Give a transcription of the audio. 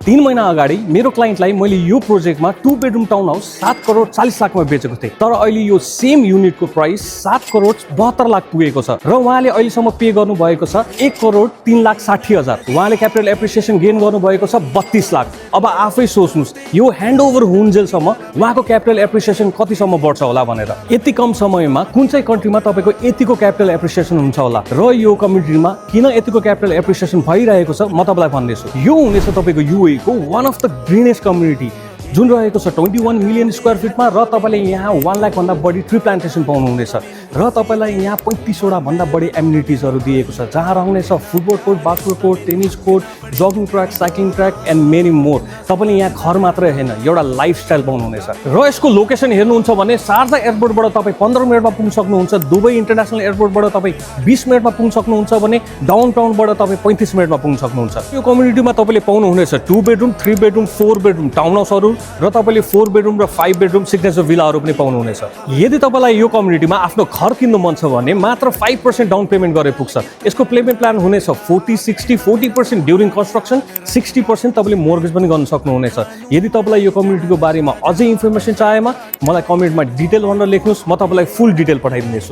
3 महिना अगाडि मेरो क्लाइन्टलाई मैले यो प्रोजेक्टमा 2 बेडरुम टाउन हाउस 7 करोड 40 लाखमा बेचेको थिएँ। तर अहिले यो सेम युनिटको प्राइस 7 करोड 72 लाख पुगेको छ र उहाँले अहिलेसम्म पे गर्नु भएको छ 1 करोड 3 लाख 60 हजार। उहाँले क्यापिटल एप्रिसिएसन गेन गर्नु भएको छ 32 लाख। अब आफै सोच्नुस् यो ह्यान्डओभर हुन्जेलसम्म उहाँको क्यापिटल एप्रिसिएसन कतिसम्म बढ्छ होला भनेर। यति कम समयमा कुन चाहिँ कन्ट्रीमा तपाईँको यतिको क्यापिटल एप्रिसिएसन हुन्छ होला र यो कम्युनिटीमा किन यतिको क्यापिटल एप्रिसिएसन भइरहेको छ म तपाईँलाई भन्दैछु। यो हुनेछ तपाईँको युए को वान अफ द ग्रिनेस्ट कम्युनिटी जुन रहेको छ 21 मिलियन स्क्वायर फिटमा र तपाईँले यहाँ 1 लाख भन्दा बढी ट्री प्लान्टेसन पाउनुहुनेछ र तपाईँलाई यहाँ 35 वटा भन्दा बढी एम्युनिटिजहरू दिएको छ जहाँ रहनेछ football court, basketball court, tennis court, jogging track, cycling track and many more. तपाईँले यहाँ घर मात्रै होइन एउटा लाइफस्टाइल पाउनुहुनेछ र यसको लोकेसन हेर्नुहुन्छ भने शारजा एयरपोर्टबाट तपाईँ 15 मिनटमा पुग्न सक्नुहुन्छ, दुबई इन्टरनेसनल एयरपोर्टबाट तपाईँ 20 मिनटमा पुग्न सक्नुहुन्छ भने डाउन टाउनबाट तपाईँ 35 मिनटमा पुग्न सक्नुहुन्छ। यो कम्युनिटीमा तपाईँले पाउनुहुनेछ 2 बेडरुम, 3 बेडरुम, 4 बेडरुम टाउन हाउसहरू र तपाईँले 4 बेडरुम र 5 बेडरुम सिग्नेचर विलाहरू पनि पाउनुहुनेछ। यदि तपाईँलाई यो कम्युनिटीमा आफ्नो घर किन्नु मन छ भने मात्र 5% डाउन पेमेन्ट गरे पुग्छ। यसको पेमेन्ट प्लान हुनेछ 40-60-40% ड्युरिङ कन्स्ट्रक्सन, 60% तपाईँले मोर्गेज पनि गर्न सक्नुहुनेछ। यदि तपाईँलाई यो कम्युनिटीको बारेमा अझै इन्फर्मेसन चाहिएमा मलाई कमेन्टमा डिटेल भनेर लेख्नुहोस्, म तपाईँलाई फुल डिटेल पठाइदिनेछु।